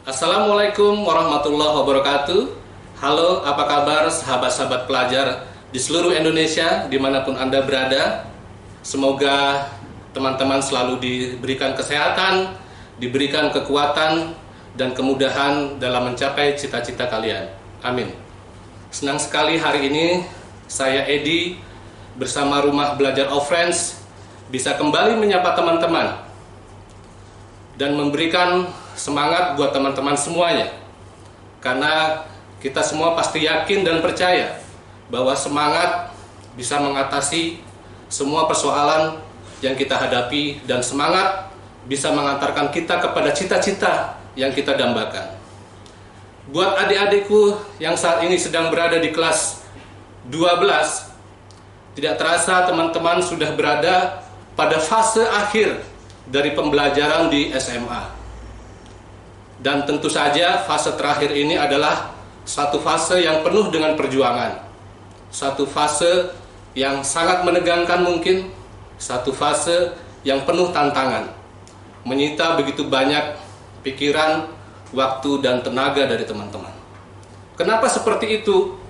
Assalamualaikum warahmatullahi wabarakatuh. Halo, apa kabar sahabat-sahabat pelajar di seluruh Indonesia, dimanapun Anda berada. Semoga teman-teman selalu diberikan kesehatan, diberikan kekuatan, dan kemudahan dalam mencapai cita-cita kalian. Amin. Senang sekali hari ini saya Edi bersama Rumah Belajar of Friends bisa kembali menyapa teman-teman dan memberikan semangat buat teman-teman semuanya. Karena kita semua pasti yakin dan percaya bahwa semangat bisa mengatasi semua persoalan yang kita hadapi, dan semangat bisa mengantarkan kita kepada cita-cita yang kita dambakan. Buat adik-adikku yang saat ini sedang berada di kelas 12, tidak terasa teman-teman sudah berada pada fase akhir dari pembelajaran di SMA. Dan tentu saja fase terakhir ini adalah satu fase yang penuh dengan perjuangan. Satu fase yang sangat menegangkan mungkin, satu fase yang penuh tantangan. Menyita begitu banyak pikiran, waktu, dan tenaga dari teman-teman. Kenapa seperti itu?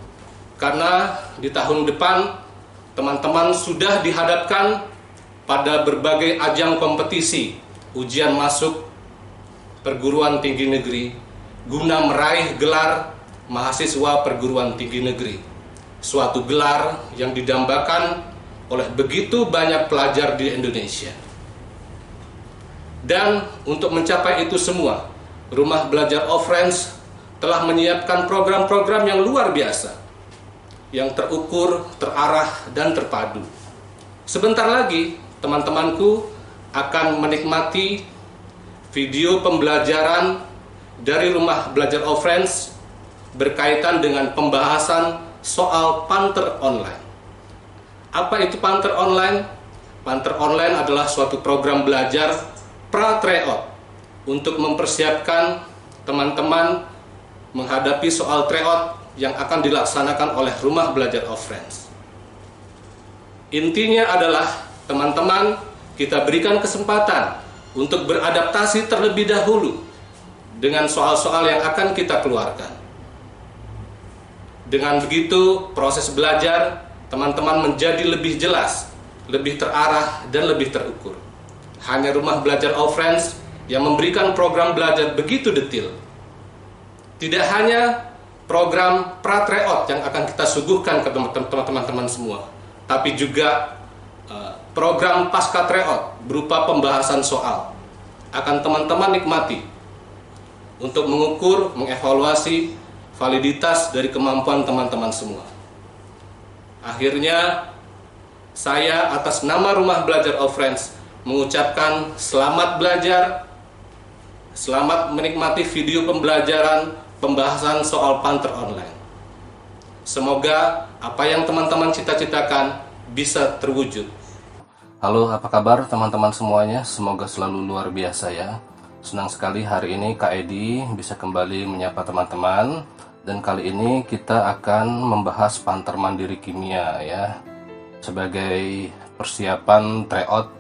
Karena di tahun depan teman-teman sudah dihadapkan pada berbagai ajang kompetisi, ujian masuk perguruan tinggi negeri guna meraih gelar mahasiswa perguruan tinggi negeri. Suatu gelar yang didambakan oleh begitu banyak pelajar di Indonesia. Dan untuk mencapai itu semua, Rumah Belajar of Friends telah menyiapkan program-program yang luar biasa, yang terukur, terarah, dan terpadu. Sebentar lagi, teman-temanku akan menikmati video pembelajaran dari Rumah Belajar of Friends berkaitan dengan pembahasan soal Panter Online. Apa itu Panter Online? Panter Online adalah suatu program belajar pra-tryout untuk mempersiapkan teman-teman menghadapi soal tryout yang akan dilaksanakan oleh Rumah Belajar of Friends. Intinya adalah teman-teman kita berikan kesempatan untuk beradaptasi terlebih dahulu dengan soal-soal yang akan kita keluarkan. Dengan begitu, proses belajar teman-teman menjadi lebih jelas, lebih terarah, dan lebih terukur. Hanya Rumah Belajar of Friends yang memberikan program belajar begitu detail. Tidak hanya program pra-tryout yang akan kita suguhkan ke teman-teman semua, tapi juga program pasca tryout berupa pembahasan soal akan teman-teman nikmati untuk mengukur, mengevaluasi validitas dari kemampuan teman-teman semua. Akhirnya, saya atas nama Rumah Belajar of Friends mengucapkan selamat belajar, selamat menikmati video pembelajaran pembahasan soal Panter Online. Semoga apa yang teman-teman cita-citakan bisa terwujud. Halo, apa kabar teman-teman semuanya? Semoga selalu luar biasa ya. Senang sekali hari ini Kak Edi bisa kembali menyapa teman-teman. Dan kali ini kita akan membahas Panter Mandiri Kimia ya, sebagai persiapan tryout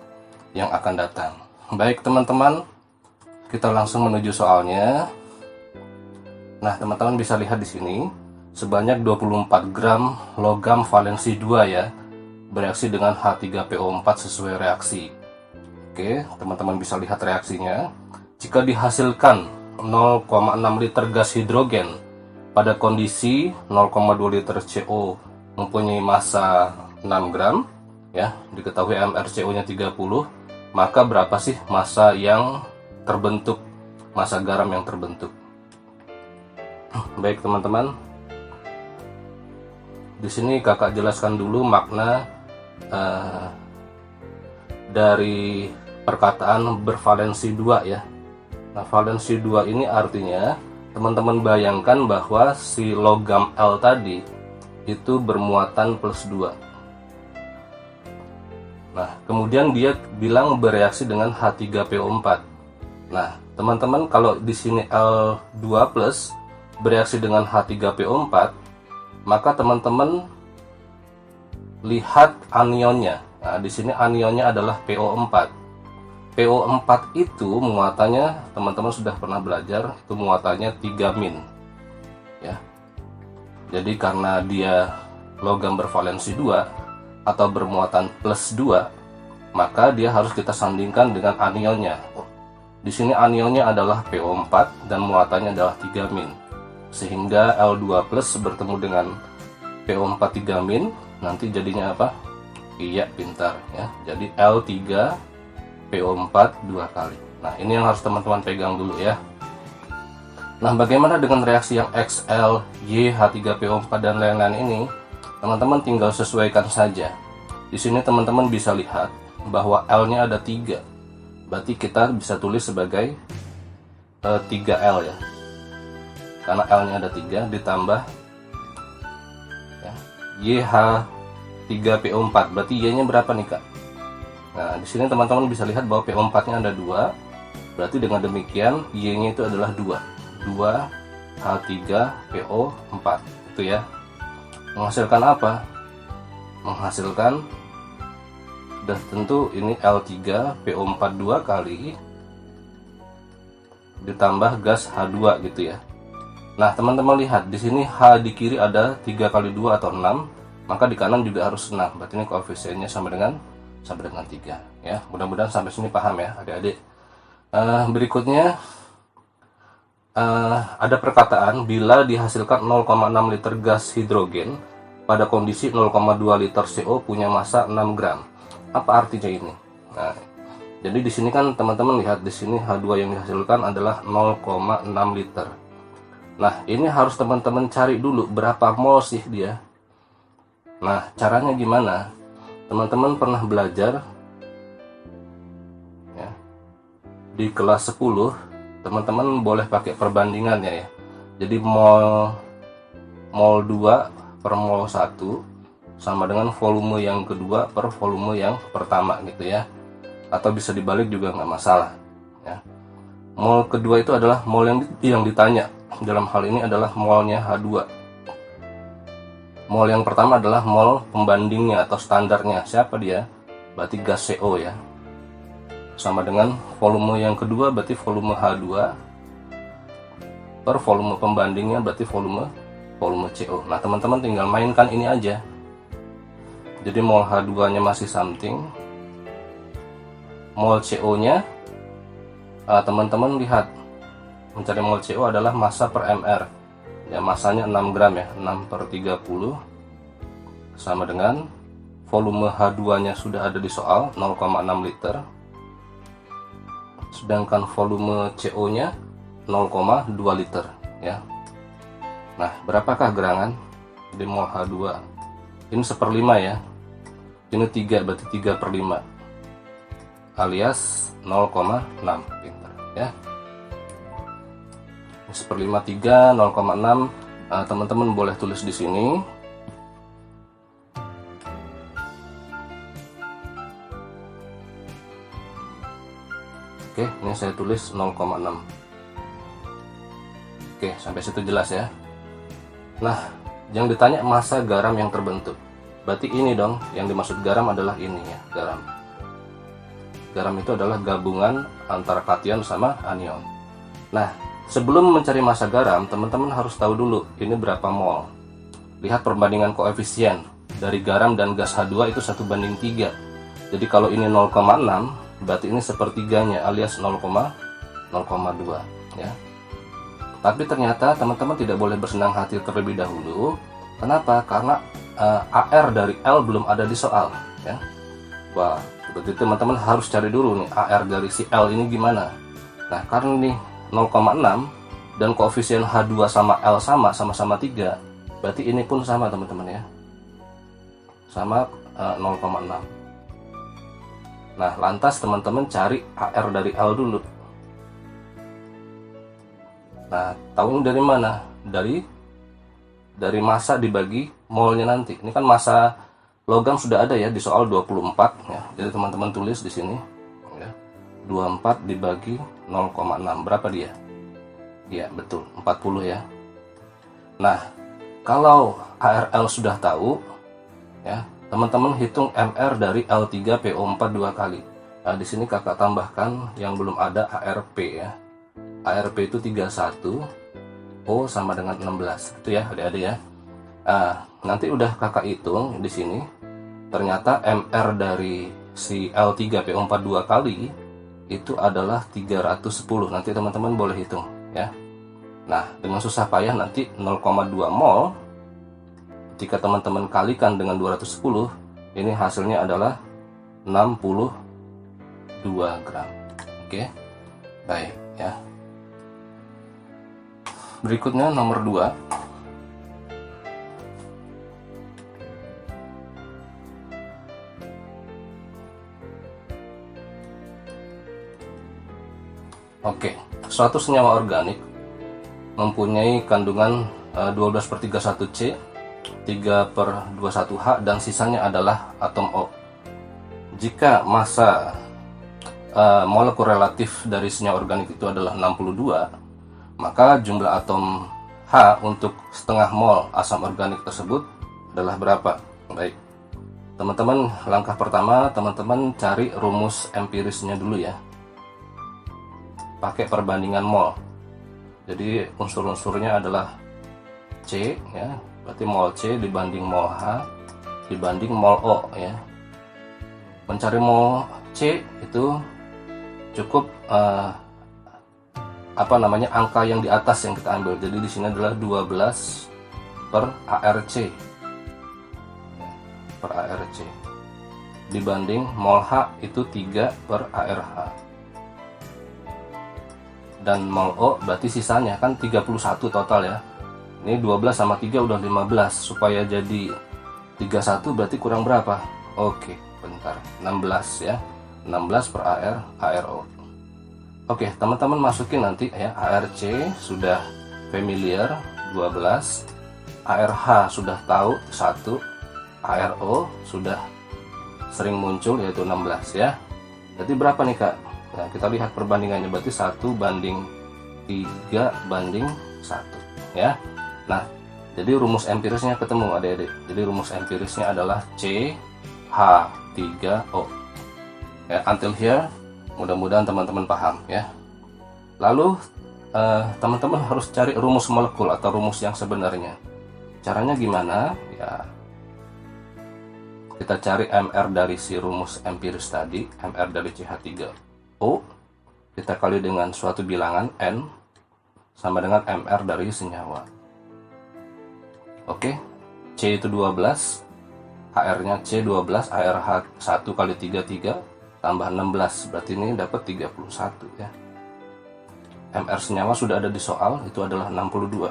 yang akan datang. Baik teman-teman, kita langsung menuju soalnya. Nah, teman-teman bisa lihat di sini sebanyak 24 gram logam valensi 2 ya, bereaksi dengan H3PO4 sesuai reaksi. Oke, teman-teman bisa lihat reaksinya. Jika dihasilkan 0,6 liter gas hidrogen pada kondisi 0,2 liter CO mempunyai massa 6 gram ya, diketahui MrCO-nya 30, maka berapa sih massa yang terbentuk, massa garam yang terbentuk? Baik teman-teman, di sini kakak jelaskan dulu makna dari perkataan bervalensi 2 ya. Nah, valensi 2 ini artinya teman-teman bayangkan bahwa si logam L tadi itu bermuatan plus 2. Nah, kemudian dia bilang bereaksi dengan H3PO4. Nah, teman-teman kalau di sini L2+ bereaksi dengan H3PO4, maka teman-teman lihat anionnya. Nah, di sini anionnya adalah PO4. PO4 itu muatannya teman-teman sudah pernah belajar, itu muatannya 3 min ya. Jadi karena dia logam bervalensi 2 atau bermuatan plus 2, maka dia harus kita sandingkan dengan anionnya. Di sini anionnya adalah PO4 dan muatannya adalah 3 min. Sehingga L2 plus bertemu dengan PO4 3 min, nanti jadinya apa? Iya, pintar ya. Jadi L3 PO4 2 kali. Nah, ini yang harus teman-teman pegang dulu ya. Nah, bagaimana dengan reaksi yang XL, Y, H3PO4 dan lain-lain ini? Teman-teman tinggal sesuaikan saja. Di sini teman-teman bisa lihat bahwa L-nya ada 3. Berarti kita bisa tulis sebagai 3L ya. Karena L-nya ada 3 ditambah ya, YH3PO4. Berarti Y-nya berapa nih, Kak? Nah, di sini teman-teman bisa lihat bahwa PO4-nya ada 2. Berarti dengan demikian Y-nya itu adalah 2. 2H3PO4 itu ya. Menghasilkan apa? Menghasilkan, udah tentu ini L3PO4 2 kali ditambah gas H2 gitu ya. Nah, teman-teman lihat di sini H di kiri ada 3 kali 2 atau 6, maka di kanan juga harus 6. Berarti ini koefisiennya sama dengan 3 ya. Mudah-mudahan sampai sini paham ya adik-adik. Berikutnya ada perkataan bila dihasilkan 0,6 liter gas hidrogen pada kondisi 0,2 liter CO punya massa 6 gram. Apa artinya ini? Nah, jadi di sini kan teman-teman lihat di sini H2 yang dihasilkan adalah 0,6 liter. Nah, ini harus teman-teman cari dulu berapa mol sih dia. Nah, caranya gimana? Teman-teman pernah belajar ya, di kelas 10, teman-teman boleh pakai perbandingannya ya. Jadi mol 2 per mol 1 sama dengan volume yang kedua per volume yang pertama gitu ya. Atau bisa dibalik juga nggak masalah ya. Mol kedua itu adalah mol yang ditanya. Dalam hal ini adalah molnya H2. Mol yang pertama adalah mol pembandingnya atau standarnya. Siapa dia? Berarti gas CO ya. Sama dengan volume yang kedua berarti volume H2 per volume pembandingnya berarti volume CO. Nah, teman-teman tinggal mainkan ini aja. Jadi mol H2 nya masih something. Mol CO nya teman-teman lihat, mencari mol CO adalah massa per mR ya, massanya 6 gram ya, 6 per 30 sama dengan volume H2 nya sudah ada di soal 0,6 liter, sedangkan volume CO nya 0,2 liter ya. Nah, berapakah gerangan di mol H2? Ini 1/5 ya, ini 3 berarti 3/5 alias 0,6, pintar ya. 1/5 3 0,6. Teman-teman boleh tulis di sini. Oke, ini saya tulis 0,6. Oke, sampai situ jelas ya. Nah, yang ditanya massa garam yang terbentuk. Berarti ini dong, yang dimaksud garam adalah ini ya, garam. Garam itu adalah gabungan antara kation sama anion. Nah, sebelum mencari massa garam, teman-teman harus tahu dulu ini berapa mol. Lihat perbandingan koefisien dari garam dan gas H2 itu 1/3. Jadi kalau ini 0,6, berarti ini sepertiganya alias 0,2 ya. Tapi ternyata teman-teman tidak boleh bersenang hati terlebih dahulu. Kenapa? Karena AR dari L belum ada di soal ya. Wah, berarti teman-teman harus cari dulu nih AR dari si L ini gimana. Nah, karena nih 0,6 dan koefisien H2 sama L sama-sama 3, berarti ini pun sama teman-teman ya, sama 0,6. Nah, lantas teman-teman cari AR dari L dulu. Nah, tahu ini dari mana? Dari massa dibagi molnya nanti. Ini kan massa logam sudah ada ya di soal 24 ya. Jadi teman-teman tulis di sini ya. 24 dibagi 0,6 berapa dia? Ya, betul, 40 ya. Nah, kalau ARL sudah tahu ya, teman-teman hitung MR dari L3PO4 2 kali. Di sini kakak tambahkan yang belum ada ARP ya. ARP itu 31, O sama dengan 16. Itu ya adik-adik ya. Nanti udah kakak hitung di sini. Ternyata MR dari si L3PO42 kali itu adalah 310. Nanti teman-teman boleh hitung ya. Nah, dengan susah payah nanti 0,2 mol jika teman-teman kalikan dengan 210, ini hasilnya adalah 62 gram. Oke. Baik ya. Berikutnya nomor 2. Oke, suatu senyawa organik mempunyai kandungan 12/31C, 3/21H, dan sisanya adalah atom O. Jika massa molekul relatif dari senyawa organik itu adalah 62, maka jumlah atom H untuk setengah mol asam organik tersebut adalah berapa? Baik, teman-teman, langkah pertama teman-teman cari rumus empirisnya dulu ya, pakai perbandingan mol. Jadi unsur-unsurnya adalah C ya, berarti mol C dibanding mol H dibanding mol O ya. Mencari mol C itu cukup angka yang di atas yang kita ambil. Jadi di sini adalah 12 per ARC dibanding mol H itu 3 per ARH. Dan mol O berarti sisanya kan 31 total ya. Ini 12 sama 3 udah 15. Supaya jadi 31 berarti kurang berapa? Oke, bentar. 16 ya. 16 per ARO. Oke, teman-teman masukin nanti ya. ARC sudah familiar 12, ARH sudah tahu 1, ARO sudah sering muncul yaitu 16 ya. Jadi berapa nih Kak? Nah, kita lihat perbandingannya, berarti 1:3:1 ya. Nah, jadi rumus empirisnya ketemu adik-adik. Jadi rumus empirisnya adalah CH3O ya. Until here mudah-mudahan teman-teman paham ya. Lalu teman-teman harus cari rumus molekul atau rumus yang sebenarnya. Caranya gimana ya? Kita cari MR dari si rumus empiris tadi, MR dari CH3O, kita kali dengan suatu bilangan N sama dengan MR dari senyawa. Oke, C itu 12, HR-nya C12, ARH 1 kali 3 tambah 16, berarti ini dapat 31 ya. MR senyawa sudah ada di soal, itu adalah 62.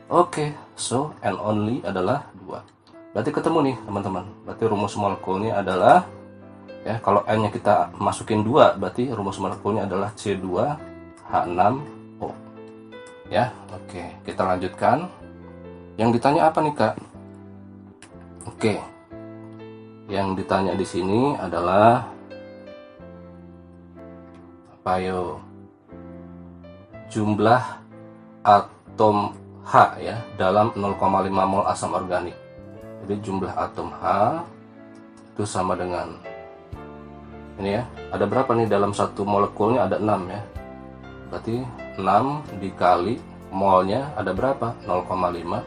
Oke, so N only adalah 2. Berarti ketemu nih teman-teman. Berarti rumus molekulnya adalah ya, kalau N-nya kita masukin 2, berarti rumus molekulnya adalah C2H6O. Ya, oke, kita lanjutkan. Yang ditanya apa nih Kak? Oke. Yang ditanya di sini adalah apa yo? Jumlah atom H ya dalam 0,5 mol asam organik. Jadi jumlah atom H itu sama dengan ini ya, ada berapa nih dalam satu molekulnya? Ada 6 ya. Berarti 6 dikali molnya ada berapa? 0,5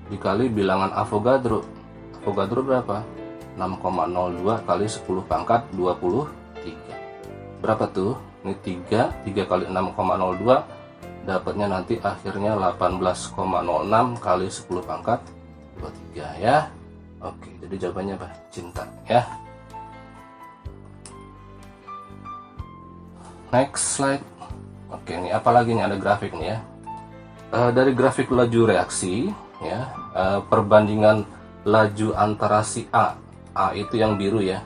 dikali bilangan Avogadro. Avogadro berapa? 6,02 kali 10 pangkat 23. Berapa tuh? Ini 3 kali 6,02 dapatnya nanti akhirnya 18,06 kali 10 pangkat 23 ya. Oke, jadi jawabannya apa? Cinta ya. Next slide. Oke, ini apalagi nih, ada grafik nih ya. Dari grafik laju reaksi ya, perbandingan laju antara si A itu yang biru ya,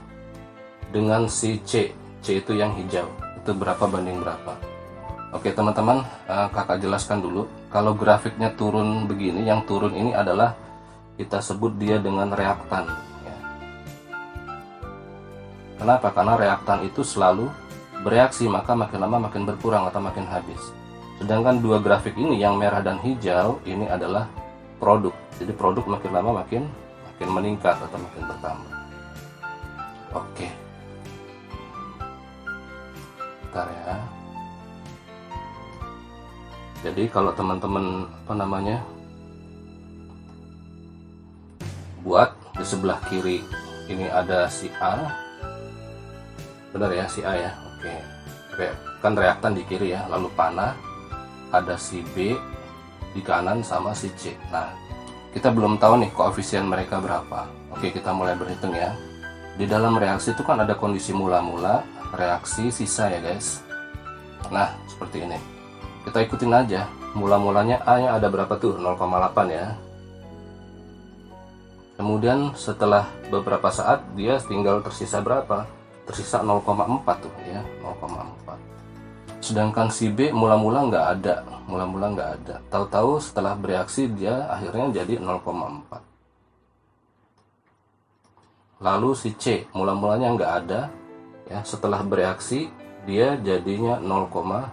dengan si C itu yang hijau, itu berapa banding berapa. Oke teman-teman, kakak jelaskan dulu. Kalau grafiknya turun begini, yang turun ini adalah kita sebut dia dengan reaktan ya. Kenapa? Karena reaktan itu selalu bereaksi, maka makin lama makin berkurang atau makin habis. Sedangkan dua grafik ini yang merah dan hijau ini adalah produk. Jadi produk makin lama makin meningkat atau makin bertambah. Oke. Bentar ya. Jadi kalau teman-teman buat di sebelah kiri ini ada si A, benar ya, si A ya. Oke, kan reaktan di kiri ya, lalu panah, ada si B di kanan sama si C. Nah, kita belum tahu nih koefisien mereka berapa. Oke, kita mulai berhitung ya. Di dalam reaksi itu kan ada kondisi mula-mula, reaksi, sisa ya guys. Nah, seperti ini. Kita ikutin aja. Mula-mulanya A nya ada berapa tuh? 0,8 ya. Kemudian setelah beberapa saat dia tinggal tersisa berapa? Tersisa 0,4 tuh ya, 0,4. Sedangkan si B mula-mula nggak ada. Tahu-tahu setelah bereaksi dia akhirnya jadi 0,4. Lalu si C mula-mulanya nggak ada ya, setelah bereaksi dia jadinya 0,2.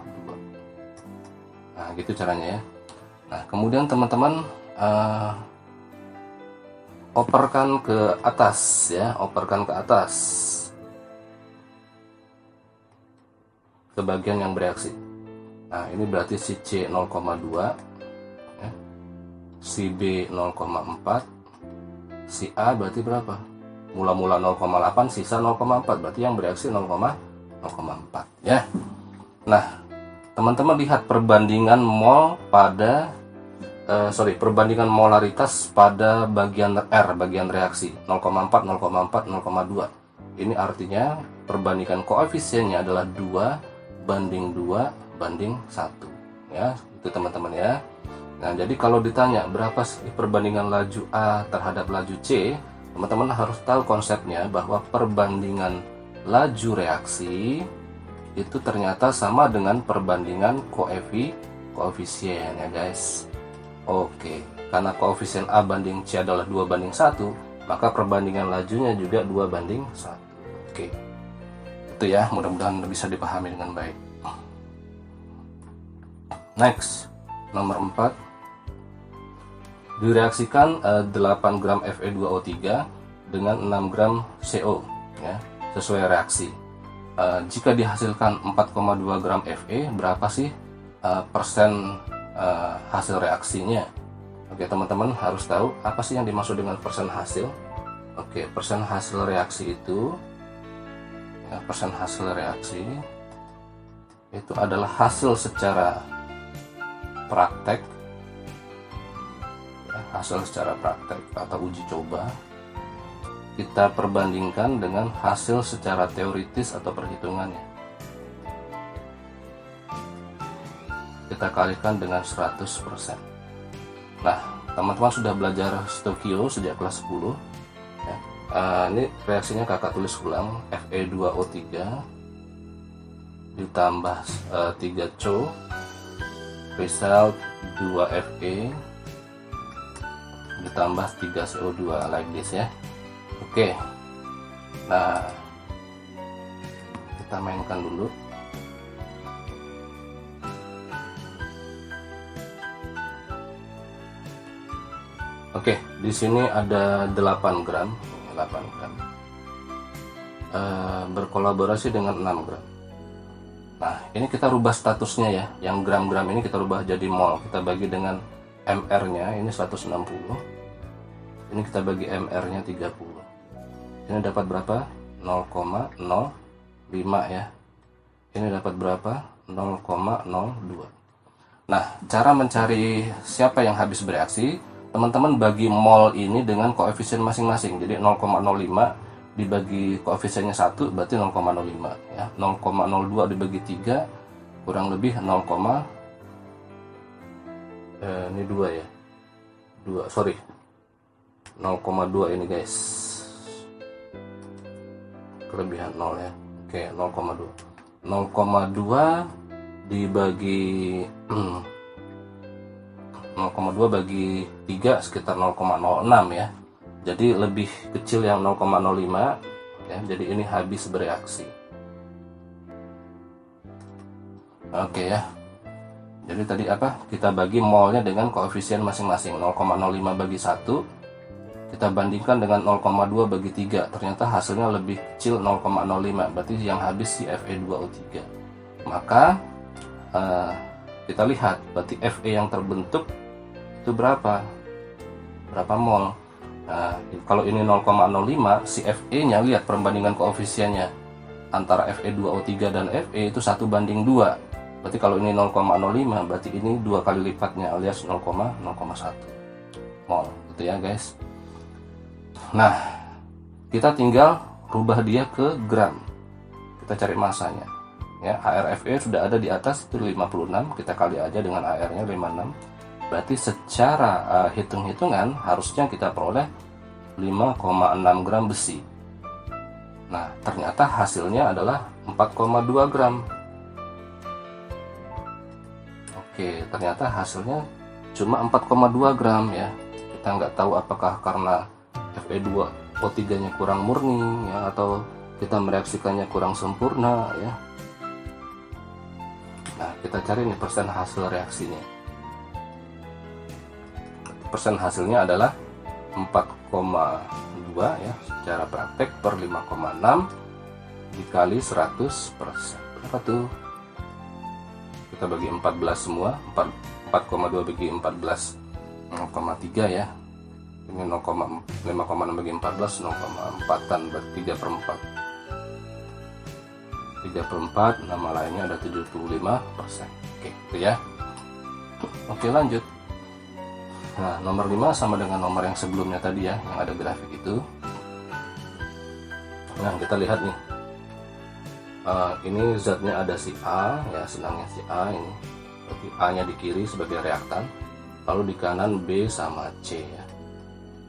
Nah, gitu caranya ya. Nah, kemudian teman-teman operkan ke atas ya, operkan ke atas ke bagian yang bereaksi. Nah, ini berarti si C 0,2 ya, si B 0,4, si A berarti berapa? Mula-mula 0,8, sisa 0,4, berarti yang bereaksi 0,4 ya. Nah, teman-teman lihat perbandingan perbandingan molaritas pada bagian R, bagian reaksi 0,4, 0,4, 0,2. Ini artinya perbandingan koefisiennya adalah 2 banding 2 banding 1 ya, itu teman-teman ya. Nah, jadi kalau ditanya berapa sih perbandingan laju A terhadap laju C, teman-teman harus tahu konsepnya bahwa perbandingan laju reaksi itu ternyata sama dengan perbandingan koefisien ya guys. Oke, karena koefisien A banding C adalah 2 banding 1, maka perbandingan lajunya juga 2 banding 1. Oke, itu ya, mudah-mudahan bisa dipahami dengan baik. Next, nomor 4, direaksikan 8 gram Fe2O3 dengan 6 gram CO ya, sesuai reaksi. Jika dihasilkan 4,2 gram Fe, berapa sih persen hasil reaksinya? Oke, teman-teman harus tahu apa sih yang dimaksud dengan persen hasil. Oke, persen hasil reaksi itu ya, persen hasil reaksi itu adalah hasil secara praktek ya, hasil secara praktek atau uji coba kita perbandingkan dengan hasil secara teoritis atau perhitungannya. Kita kalikan dengan 100%. Nah, teman-teman sudah belajar Stokio sejak kelas 10 ya. Ini reaksinya kakak tulis ulang, Fe2O3 ditambah 3CO result 2Fe ditambah 3CO2 like this ya. Oke, nah kita mainkan dulu. Oke, di sini ada 8 gram, berkolaborasi dengan 6 gram. Nah, ini kita rubah statusnya ya, yang gram-gram ini kita rubah jadi mol. Kita bagi dengan MR-nya, ini 160. Ini kita bagi MR-nya 30. Ini dapat berapa? 0,05 ya. Ini dapat berapa? 0,02. Nah, cara mencari siapa yang habis bereaksi, teman-teman bagi mol ini dengan koefisien masing-masing. Jadi 0,05 dibagi koefisiennya 1 berarti 0,05 ya. 0,02 dibagi 3 kurang lebih 0, ini 2 ya. 0,2 ini guys. Kelebihan 0 ya. Oke, 0,2. 0,2 dibagi 0,2 bagi 3 sekitar 0,06 ya. Jadi lebih kecil yang 0,05 ya. Jadi ini habis bereaksi. Oke ya. Jadi tadi apa? Kita bagi molnya dengan koefisien masing-masing. 0,05 bagi 1 kita bandingkan dengan 0,2 bagi 3. Ternyata hasilnya lebih kecil 0,05. Berarti yang habis si Fe2O3. maka kita lihat berarti Fe yang terbentuk itu berapa mol. Nah, kalau ini 0,05, si Fe-nya lihat perbandingan koefisiennya antara Fe2O3 dan Fe itu 1:2. Berarti kalau ini 0,05, berarti ini 2 kali lipatnya alias 0,01 mol gitu ya guys. Nah, kita tinggal rubah dia ke gram. Kita cari masanya. Ya, ARFE sudah ada di atas itu 56, kita kali aja dengan AR-nya 56. Berarti secara hitung-hitungan harusnya kita peroleh 5,6 gram besi. Nah, ternyata hasilnya adalah 4,2 gram. Oke, ternyata hasilnya cuma 4,2 gram ya. Kita nggak tahu apakah karena Fe2O3-nya kurang murni ya, atau kita mereaksikannya kurang sempurna ya. Nah, kita cari nih persen hasil reaksinya. Persen hasilnya adalah 4,2 ya, secara praktek per 5,6 dikali 100%. Berapa tuh? Kita bagi 14 semua, 4,2 bagi 14 0,3 ya. Ini 5,6 bagi 14 0,4-an, berarti 3/4. 3/4, nama lainnya ada 75%. Oke, itu ya. Oke, lanjut. Nah, nomor 5 sama dengan nomor yang sebelumnya tadi ya, yang ada grafik itu. Nah, kita lihat nih. Ini zatnya ada si A ya, senangnya si A ini. Berarti A-nya di kiri sebagai reaktan, lalu di kanan B sama C ya.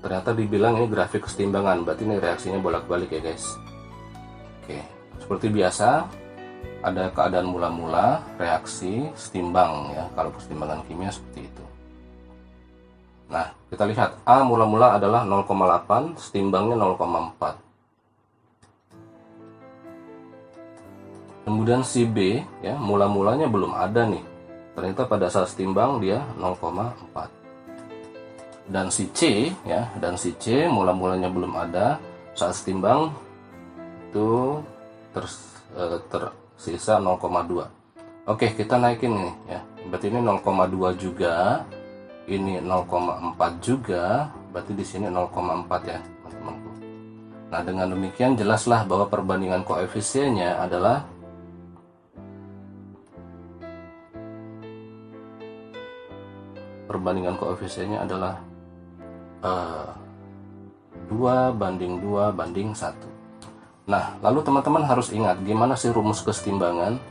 Ternyata dibilang ini grafik kesetimbangan, berarti ini reaksinya bolak-balik ya guys. Oke, seperti biasa ada keadaan mula-mula, reaksi, setimbang ya, kalau kesetimbangan kimia seperti itu. Nah, kita lihat A mula-mula adalah 0,8, setimbangnya 0,4. Kemudian si B ya, mula-mulanya belum ada nih. Ternyata pada saat setimbang dia 0,4. Dan si C ya, mula-mulanya belum ada, saat setimbang itu tersisa 0,2. Oke, kita naikin nih ya. Berarti ini 0,2 juga. Ini 0,4 juga, berarti di sini 0,4 ya, teman-temanku. Nah, dengan demikian jelaslah bahwa perbandingan koefisiennya adalah perbandingan koefisiennya adalah 2:1. Nah, lalu teman-teman harus ingat gimana sih rumus kesetimbangan.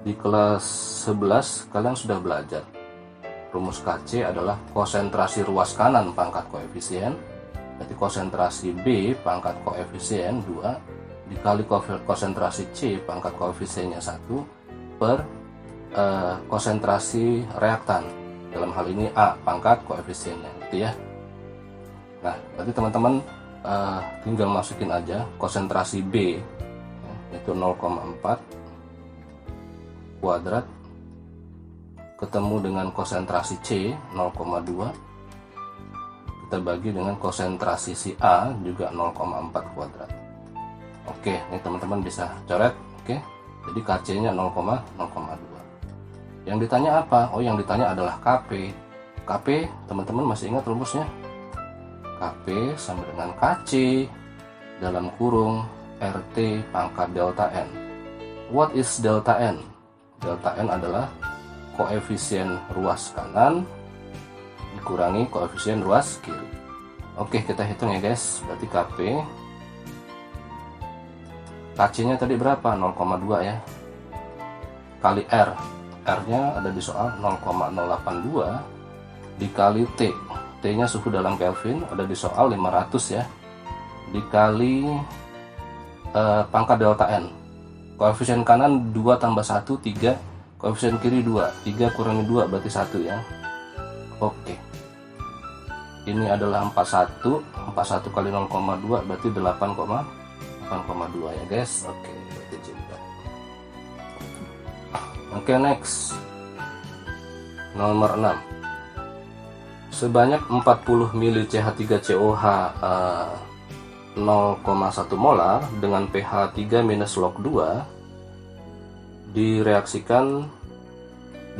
Di kelas 11 kalian sudah belajar. Rumus KC adalah konsentrasi ruas kanan pangkat koefisien, berarti konsentrasi B pangkat koefisien 2 dikali konsentrasi C pangkat koefisiennya 1 per konsentrasi reaktan, dalam hal ini A pangkat koefisiennya gitu ya. Nah, berarti teman-teman tinggal masukin aja konsentrasi B yaitu 0,4 kuadrat ketemu dengan konsentrasi C 0,2, kita bagi dengan konsentrasi si A juga 0,4 kuadrat. Oke, ini teman-teman bisa coret. Oke, jadi KC nya 0,2. Yang ditanya apa? Oh, yang ditanya adalah KP. KP, teman-teman masih ingat rumusnya? KP sama dengan KC dalam kurung RT pangkat delta N. What is delta N? Delta N adalah koefisien ruas kanan dikurangi koefisien ruas kiri. Oke, kita hitung ya guys. Berarti KC nya tadi berapa? 0,2 ya, kali R. R nya ada di soal 0,082 dikali T. T nya suhu dalam Kelvin, ada di soal 500 ya, dikali pangkat delta N. Koefisien kanan 2 tambah 1 3, koefisien kiri 2, 3 kurangi 2 berarti 1 ya. Oke, ini adalah 41 kali 0,2 berarti 8,2 ya guys. Oke, berarti juga. Oke, next nomor 6. Sebanyak 40 mili CH3COH 0,1 molar dengan pH 3- log 2 direaksikan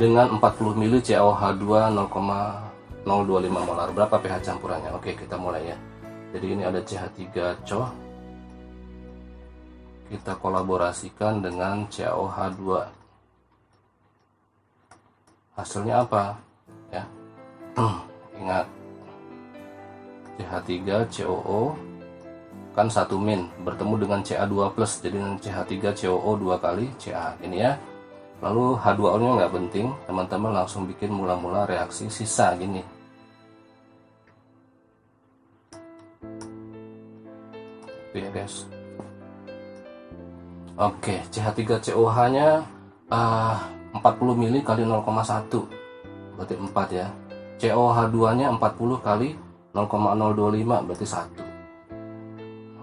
dengan 40 ml CaOH2 0,025 molar. Berapa pH campurannya? Oke, kita mulai ya. Jadi ini ada CH3CO. Kita kolaborasikan dengan CaOH2. Hasilnya apa? Ya. Ingat, CH3COO kan 1 min bertemu dengan Ca2+, jadi CH3COO 2 kali Ca ini ya. Lalu H2O nya nggak penting, teman-teman langsung bikin mula-mula reaksi sisa gini. Oke guys. Oke, CH3COH nya 40 ml kali 0,1, berarti 4 ya. COH2 nya 40 kali 0,025, berarti 1.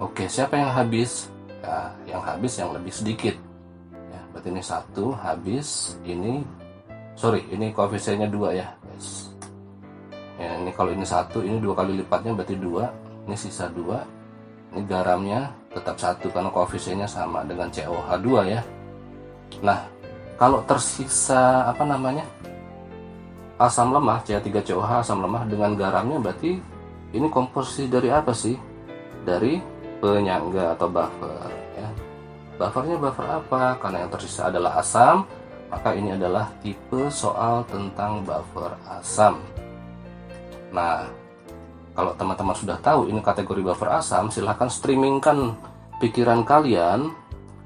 Oke, siapa yang habis? Ya, yang habis yang lebih sedikit ya, berarti ini 1 habis. Ini koefisiennya 2 ya guys ya. Ini kalau ini 1, ini 2 kali lipatnya berarti 2, ini sisa 2. Ini garamnya tetap 1 karena koefisiennya sama dengan COH2 ya. Nah, kalau tersisa asam lemah, CH3COH asam lemah dengan garamnya, berarti ini komposisi dari apa sih? Dari penyangga atau buffer ya. Buffernya buffer apa? Karena yang tersisa adalah asam, maka ini adalah tipe soal tentang buffer asam. Nah, kalau teman-teman sudah tahu ini kategori buffer asam, silahkan streamingkan pikiran kalian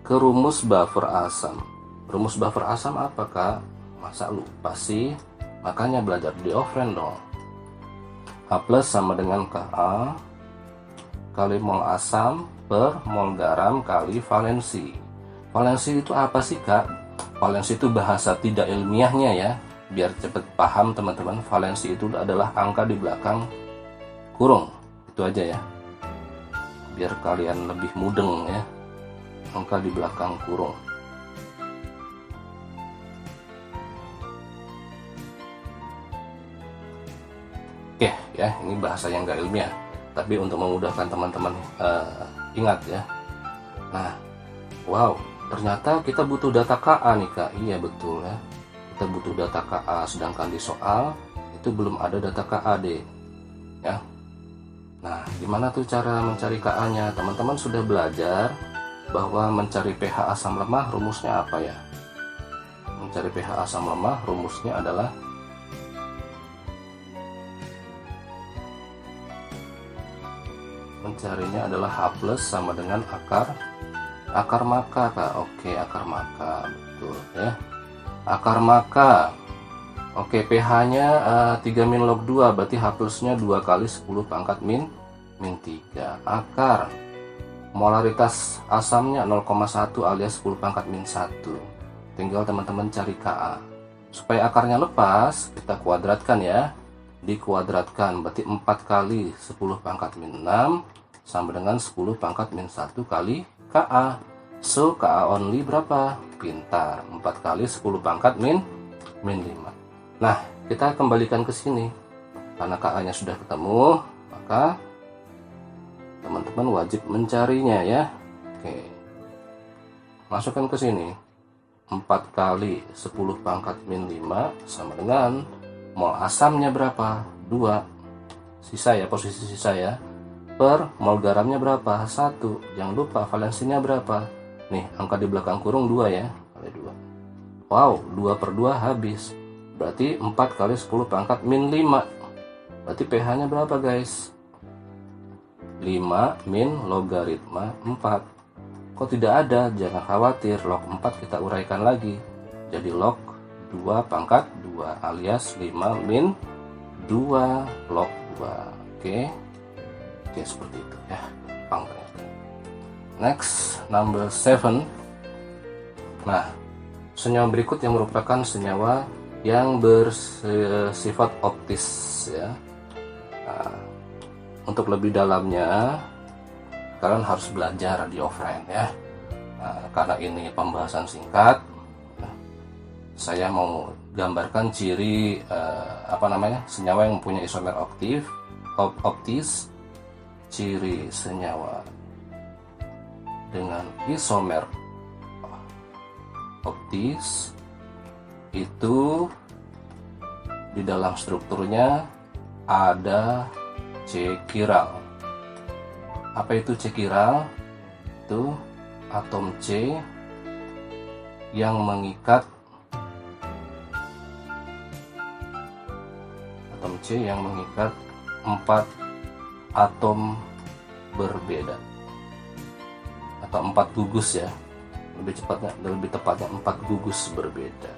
ke rumus buffer asam. Rumus buffer asam apa, Kak? Masa lupa sih? Makanya belajar di offline dong. H+ sama dengan Ka kali mol asam per mol garam kali valensi. Valensi itu apa sih, Kak? Valensi itu bahasa tidak ilmiahnya ya. Biar cepet paham teman-teman, valensi itu adalah angka di belakang kurung. Itu aja ya, biar kalian lebih mudeng ya. Angka di belakang kurung. Oke ya, ini bahasa yang gak ilmiah, tapi untuk memudahkan teman-teman ingat ya. Nah, wow, ternyata kita butuh data Ka nih, Kak. Iya betul ya, kita butuh data Ka, sedangkan di soal itu belum ada data KAD ya. Nah, gimana tuh cara mencari Ka-nya? Teman-teman sudah belajar bahwa mencari pH asam lemah rumusnya apa ya? Mencari pH asam lemah rumusnya adalah mencarinya adalah H+ sama dengan akar maka, Kak. Oke, akar maka, betul ya. Akar maka. Oke, pH-nya 3 min log 2, berarti H+-nya 2 kali 10 pangkat min 3. Akar, molaritas asamnya 0,1 alias 10 pangkat min 1. Tinggal teman-teman cari Ka. Supaya akarnya lepas, kita kuadratkan ya. Dikuadratkan, berarti 4 kali 10 pangkat min 6 sama dengan 10 pangkat min 1 kali Ka. So, Ka only berapa? Pintar, 4 kali 10 pangkat min 5. Nah, kita kembalikan ke sini. Karena Ka-nya sudah ketemu, maka teman-teman wajib mencarinya ya. Oke. Masukkan ke sini. 4 kali 10 pangkat min 5 sama dengan mol asamnya berapa? 2. Sisa ya, posisi sisa ya. Per mol garamnya berapa? 1. Jangan lupa valensinya berapa? Nih, angka di belakang kurung 2 ya. Kali 2. Wow, 2 per 2 habis. Berarti 4 kali 10 pangkat min 5. Berarti pH-nya berapa guys? 5 min logaritma 4. Kok tidak ada? Jangan khawatir, log 4 kita uraikan lagi. Jadi log 2 pangkat 2 alias 5 min 2 log 2. Oke, seperti itu ya. Next, number 7. Nah, senyawa berikut yang merupakan senyawa yang bersifat optis ya. Nah, untuk lebih dalamnya kalian harus belajar di offline ya. Nah, karena ini pembahasan singkat, saya mau gambarkan ciri senyawa yang mempunyai isomer optis. Ciri senyawa dengan isomer optis itu di dalam strukturnya ada C chiral. Apa itu C chiral? Itu atom C yang mengikat empat atom berbeda, atau 4 gugus ya, lebih tepatnya 4 gugus berbeda.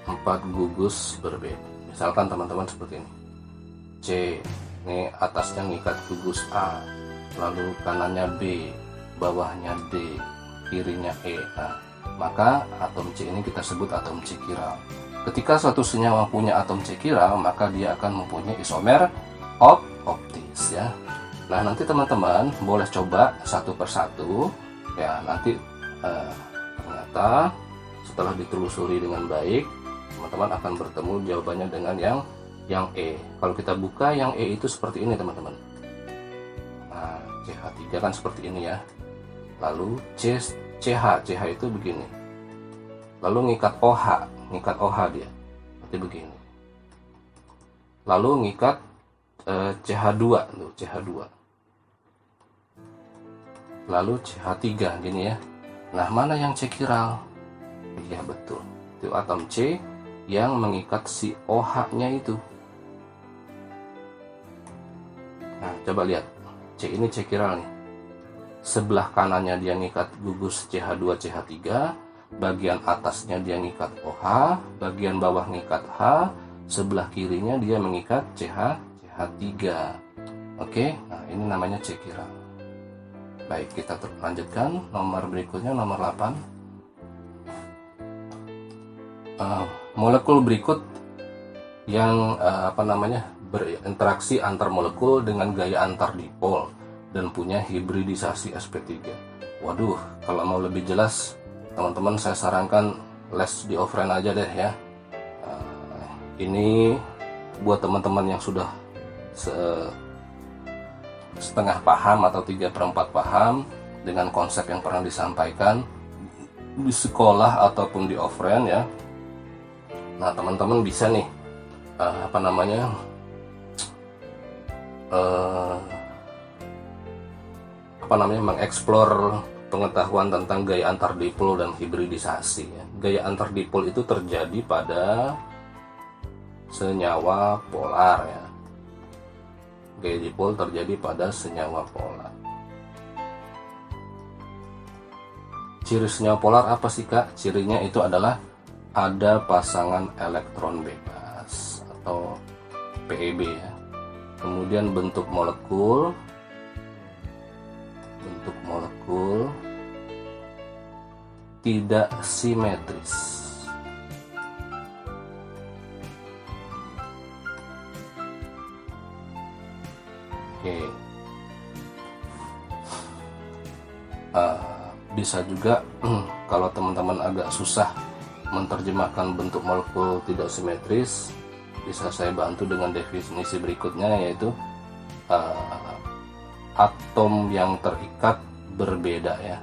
Empat gugus berbeda. Misalkan teman-teman seperti ini. C, ini atasnya ngikat gugus A, lalu kanannya B, bawahnya D, kirinya E. Nah, maka atom C ini kita sebut atom C chiral. Ketika suatu senyawa punya atom C chiral, maka dia akan mempunyai isomer optis ya. Nah, nanti teman-teman boleh coba satu persatu ya. Nanti ternyata setelah ditelusuri dengan baik, teman-teman akan bertemu jawabannya dengan yang E. Kalau kita buka yang E itu seperti ini teman-teman. Nah, CH3 kan seperti ini ya. Lalu CH itu begini. Lalu ngikat OH dia seperti begini. Lalu ngikat CH2 tuh, CH2. Lalu CH3 gini ya. Nah, mana yang C chiral? Iya betul. Itu atom C yang mengikat si OH-nya itu. Nah, coba lihat. C ini C chiral nih. Sebelah kanannya dia ngikat gugus CH2 CH3, bagian atasnya dia ngikat OH, bagian bawah ngikat H, sebelah kirinya dia mengikat CH3. Oke, nah ini namanya C chiral. Baik, kita lanjutkan. Nomor berikutnya, nomor 8. Molekul berikut yang berinteraksi antar molekul dengan gaya antar dipol dan punya hibridisasi sp3. Waduh, kalau mau lebih jelas, teman-teman saya sarankan les di offline aja deh ya. Ini buat teman-teman yang sudah setengah paham atau 3/4 paham dengan konsep yang pernah disampaikan di sekolah ataupun di offline ya. Nah, teman-teman bisa nih mengeksplor pengetahuan tentang gaya antar dipol dan hibridisasi ya. Gaya antar dipol itu terjadi pada senyawa polar ya. Gaya dipol terjadi pada senyawa polar. Ciri senyawa polar apa sih Kak? Cirinya itu adalah ada pasangan elektron bebas atau PEB ya. Kemudian bentuk molekul tidak simetris. Oke. Bisa juga kalau teman-teman agak susah menerjemahkan bentuk molekul tidak simetris, bisa saya bantu dengan definisi berikutnya, yaitu atom yang terikat berbeda ya.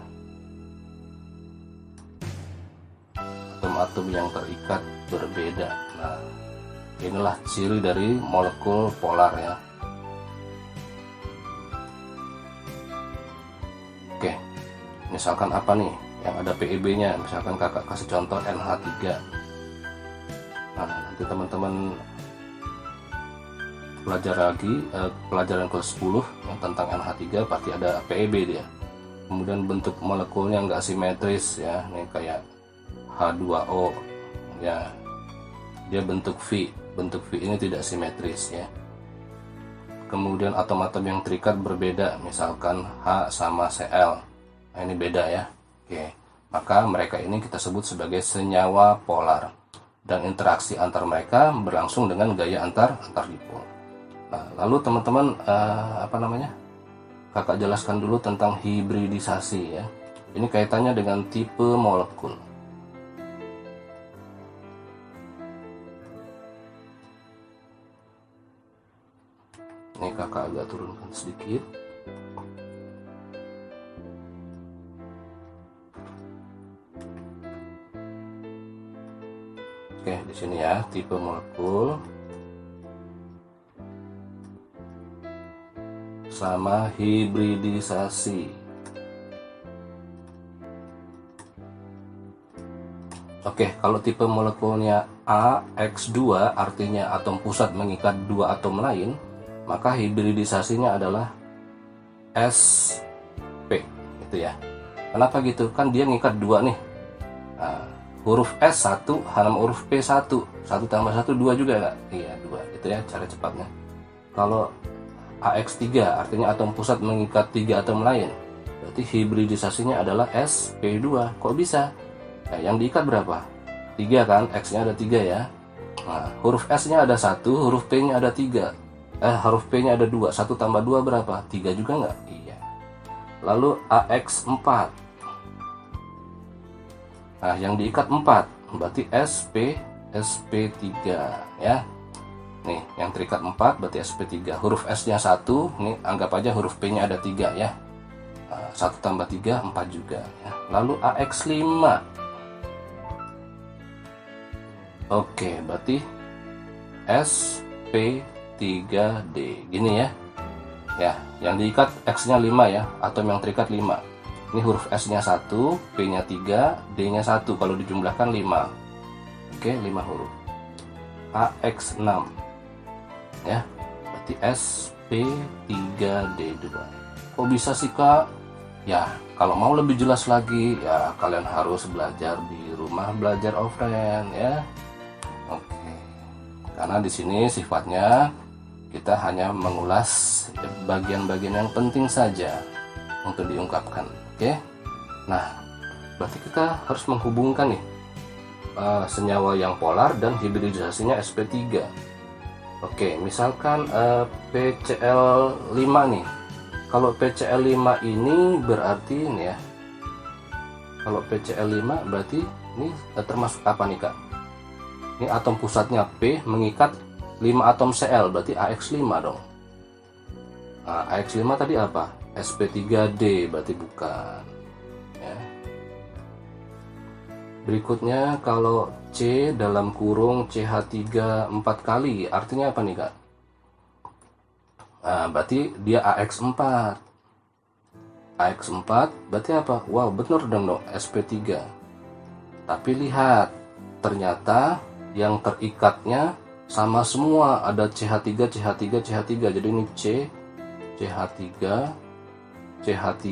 Atom-atom yang terikat berbeda. Nah, inilah ciri dari molekul polar ya. Oke, misalkan apa nih yang ada PEB-nya? Misalkan kakak kasih contoh NH3. Nah, nanti teman-teman pelajaran kelas 10 ya, tentang NH3 pasti ada PEB dia. Kemudian bentuk molekulnya nggak simetris ya, ini kayak H2O ya, dia bentuk V ini tidak simetris ya. Kemudian atom-atom yang terikat berbeda, misalkan H sama Cl, nah ini beda ya. Oke, maka mereka ini kita sebut sebagai senyawa polar dan interaksi antar mereka berlangsung dengan gaya antar dipol. Nah, lalu teman-teman kakak jelaskan dulu tentang hibridisasi ya. Ini kaitannya dengan tipe molekul. Ini kakak agak turunkan sedikit. Oke, di sini ya, tipe molekul sama hibridisasi. Oke, kalau tipe molekulnya AX2 artinya atom pusat mengikat dua atom lain, maka hibridisasinya adalah SP gitu ya. Kenapa gitu? Kan dia ngikat dua nih. Nah, huruf S 1 sama huruf P 1 tambah 1 2 juga nggak? Iya 2 gitu ya cara cepatnya. Kalau AX3 artinya atom pusat mengikat 3 atom lain, berarti hibridisasinya adalah SP2. Kok bisa? Nah, yang diikat berapa? 3 kan, X nya ada 3 ya. Nah, huruf S nya ada 1, huruf P nya ada 3. Huruf P nya ada 2, 1 tambah 2 berapa? 3 juga nggak? Iya. Lalu AX4. Nah, yang diikat 4 berarti SP3 ya. Nih, yang terikat 4 berarti SP3. Huruf S nya 1, nih anggap aja huruf P nya ada 3 ya. 1 tambah 3 4 juga ya. Lalu AX5. Oke, berarti SP3D gini ya. Ya, yang diikat X nya 5 ya, atom yang terikat 5. Ini huruf S nya 1, P nya 3, D nya 1, kalau dijumlahkan 5. Oke, 5 huruf. AX6 ya, berarti SP3D2. Kok bisa sih kak? Ya, kalau mau lebih jelas lagi ya kalian harus belajar di rumah belajar offline ya. Oke, karena di sini sifatnya kita hanya mengulas bagian-bagian yang penting saja untuk diungkapkan. Oke, nah berarti kita harus menghubungkan nih senyawa yang polar dan hibridisasinya sp3. Oke, misalkan PCl5 nih. Kalau PCl5 ini berarti ini ya, kalau PCl5 berarti ini termasuk apa nih kak? Ini atom pusatnya P mengikat 5 atom Cl, berarti AX5 dong. Nah, AX5 tadi apa? sp3D, berarti bukan ya. Berikutnya kalau C dalam kurung CH3 4 kali, artinya apa nih kak? Nah, berarti dia AX4. AX4 berarti apa? Wow, bener dong sp3. Tapi lihat, ternyata yang terikatnya sama semua, ada CH3 CH3 CH3. Jadi ini C CH3 CH3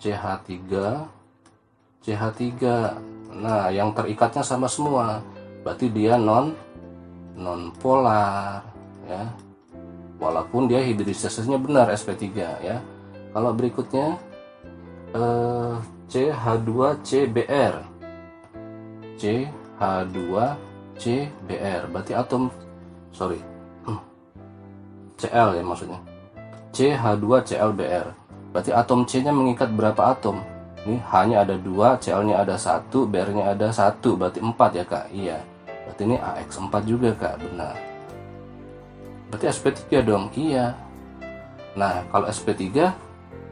CH3 CH3. Nah, yang terikatnya sama semua, berarti dia non polar ya. Walaupun dia hibridisasinya benar sp3 ya. Kalau berikutnya CH2CBr. CH2CBr berarti atom Cl ya maksudnya. CH2ClBr berarti atom C nya mengikat berapa atom? Ini hanya ada 2, Cl nya ada 1, Br nya ada 1, berarti 4 ya kak. Iya, berarti ini AX4 juga kak, benar. Berarti sp3 dong. Iya. Nah, kalau sp3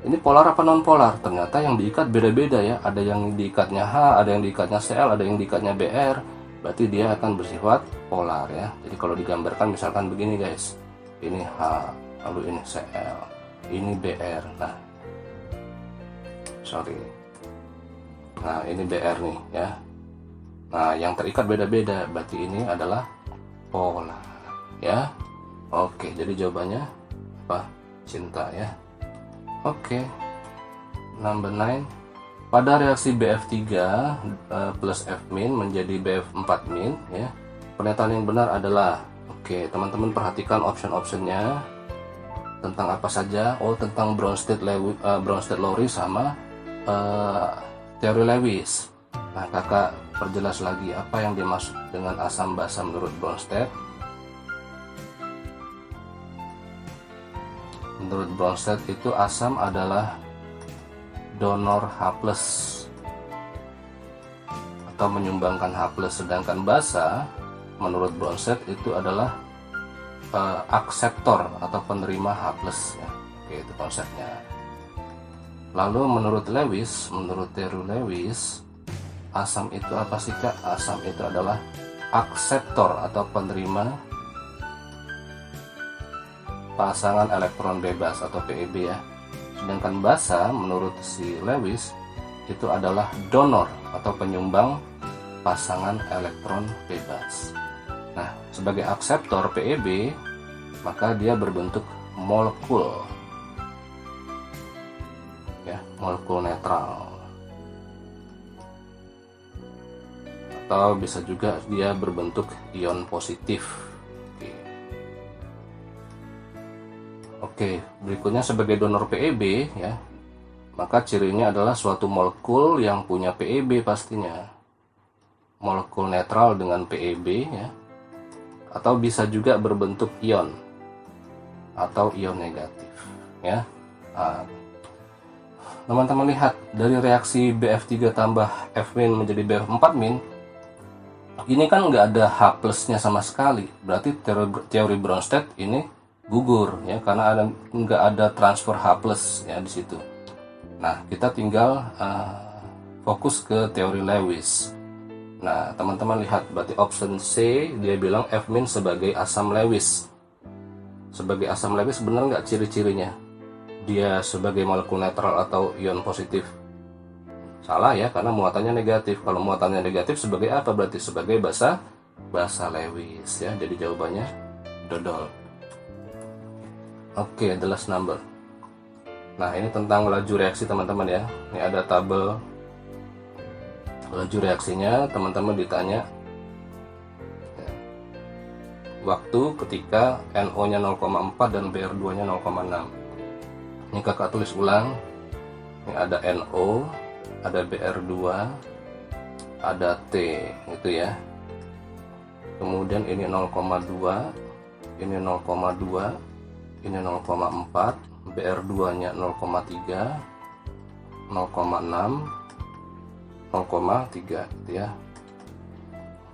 ini polar apa non polar? Ternyata yang diikat beda-beda ya. Ada yang diikatnya H, ada yang diikatnya Cl, ada yang diikatnya Br. Berarti dia akan bersifat polar ya. Jadi kalau digambarkan misalkan begini guys. Ini H, lalu ini Cl, ini Br. Nah, ini Br nih ya. Nah, yang terikat beda-beda, berarti ini adalah polar ya. Oke, jadi jawabannya apa? Cinta ya. Oke, number 9. Pada reaksi BF3 plus F- menjadi BF4- ya. Pernyataan yang benar adalah, oke, teman-teman perhatikan option-optionnya tentang apa saja. Oh, tentang Bronsted-Lowry sama teori Lewis. Nah, kakak perjelas lagi apa yang dimaksud dengan asam basa menurut Bronsted. Menurut Bronsted itu asam adalah donor H+ atau menyumbangkan H+, sedangkan basa menurut Bronsted itu adalah akseptor atau penerima H+, ya. Oke, itu konsepnya. Lalu menurut teori Lewis, asam itu apa sih Kak? Asam itu adalah akseptor atau penerima pasangan elektron bebas atau PEB ya. Sedangkan basa menurut si Lewis itu adalah donor atau penyumbang pasangan elektron bebas. Nah, sebagai akseptor PEB, maka dia berbentuk molekul. Ya, molekul netral. Atau bisa juga dia berbentuk ion positif. Oke, berikutnya sebagai donor PEB ya. Maka cirinya adalah suatu molekul yang punya PEB pastinya. Molekul netral dengan PEB ya. Atau bisa juga berbentuk ion atau ion negatif ya. Nah, teman-teman lihat dari reaksi BF3 tambah F- menjadi BF4-, ini kan nggak ada H+-nya sama sekali. Berarti teori Bronsted ini gugur ya, karena nggak ada transfer H+ ya di situ. Nah, kita tinggal fokus ke teori Lewis. Nah, teman-teman lihat, berarti option C dia bilang F- sebagai asam Lewis. Sebagai asam Lewis benar nggak ciri-cirinya? Dia sebagai molekul netral atau ion positif? Salah ya, karena muatannya negatif. Kalau muatannya negatif sebagai apa? Berarti sebagai basa Lewis ya. Jadi jawabannya dodol. Oke, the last number. Nah, ini tentang laju reaksi teman-teman ya. Ini ada tabel laju reaksinya. Teman-teman ditanya waktu ketika NO-nya 0,4 dan BR2-nya 0,6. Ini kakak tulis ulang. Ini ada NO, ada BR2, ada T gitu ya. Kemudian ini 0,2, ini 0,2, ini 0,4, BR2-nya 0,3, 0,6, 0,3 gitu ya.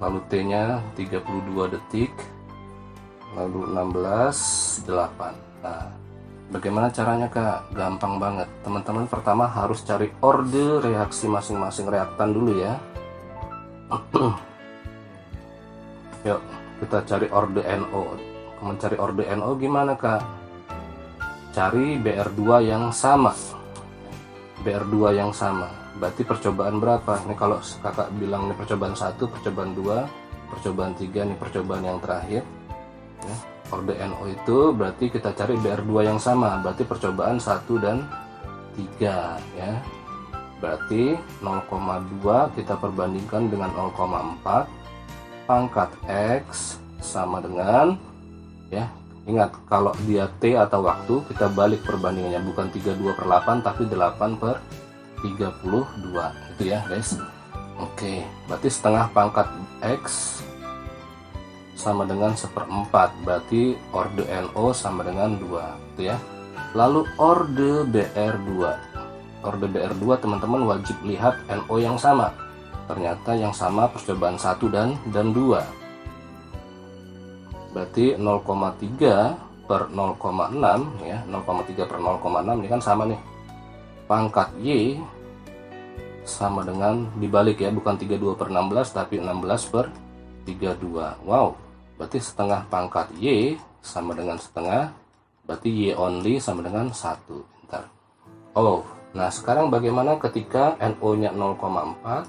Lalu T-nya 32 detik, lalu 16, 8. Nah, bagaimana caranya Kak? Gampang banget. Teman-teman pertama harus cari orde reaksi masing-masing reaktan dulu ya. Yuk, kita cari orde NO. Mencari orde NO gimana Kak? Cari BR2 yang sama. BR2 yang sama. Berarti percobaan berapa? Ini kalau kakak bilang ini percobaan 1, percobaan 2, percobaan 3, ini percobaan yang terakhir. Ya. Orde NO itu berarti kita cari BR2 yang sama. Berarti percobaan 1 dan 3 ya. Berarti 0,2 kita perbandingkan dengan 0,4 pangkat X sama dengan ya. Ingat, kalau dia T atau waktu, kita balik perbandingannya, bukan 32/8 tapi 8/32 gitu ya guys. Oke, berarti setengah pangkat X sama dengan 1/4, berarti orde NO sama dengan 2 gitu ya. Lalu orde BR2. Orde BR2 teman-teman wajib lihat NO yang sama. Ternyata yang sama percobaan 1 dan 2. Berarti 0,3 per 0,6 ya, 0,3 per 0,6 ini kan sama nih. Pangkat Y sama dengan dibalik ya, bukan 32/16 tapi 16/32. Wow, berarti setengah pangkat Y sama dengan setengah, berarti Y only sama dengan 1. Bentar. Oh, nah sekarang bagaimana ketika NO-nya 0,4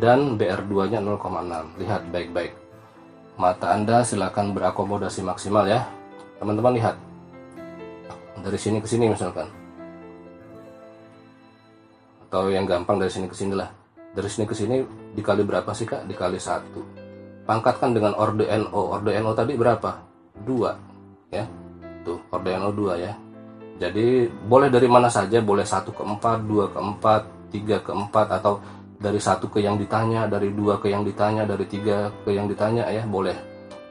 dan BR2-nya 0,6? Lihat baik-baik. Mata Anda silakan berakomodasi maksimal ya. Teman-teman lihat. Dari sini ke sini misalkan. Atau yang gampang dari sini ke sini lah. Dari sini ke sini dikali berapa sih Kak? Dikali 1. Pangkatkan dengan orde NO. Orde NO tadi berapa? 2 ya. Tuh, orde NO 2 ya. Jadi boleh dari mana saja, boleh 1/4, 2/4, 3/4, atau dari 1 ke yang ditanya, dari 2 ke yang ditanya, dari 3 ke yang ditanya ya, boleh.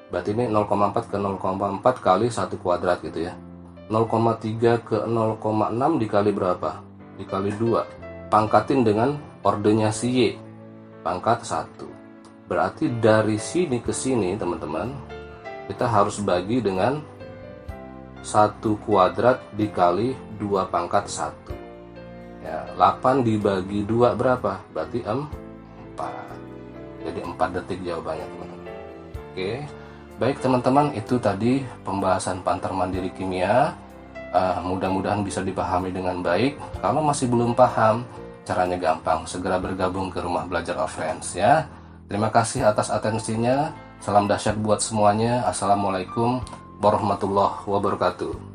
Berarti ini 0,4 ke 0,4 kali 1 kuadrat gitu ya. 0,3 ke 0,6 dikali berapa? Dikali 2. Pangkatin dengan ordenya si Y. Pangkat 1. Berarti dari sini ke sini teman-teman, kita harus bagi dengan 1 kuadrat dikali 2 pangkat 1. Ya, 8 dibagi 2 berapa? Berarti 4. Jadi 4 detik jawabannya, teman-teman. Oke. Baik teman-teman, itu tadi pembahasan pantar mandiri kimia. Mudah-mudahan bisa dipahami dengan baik. Kalau masih belum paham, caranya gampang, segera bergabung ke Rumah Belajar Offense ya. Terima kasih atas atensinya. Salam dahsyat buat semuanya. Assalamualaikum warahmatullahi wabarakatuh.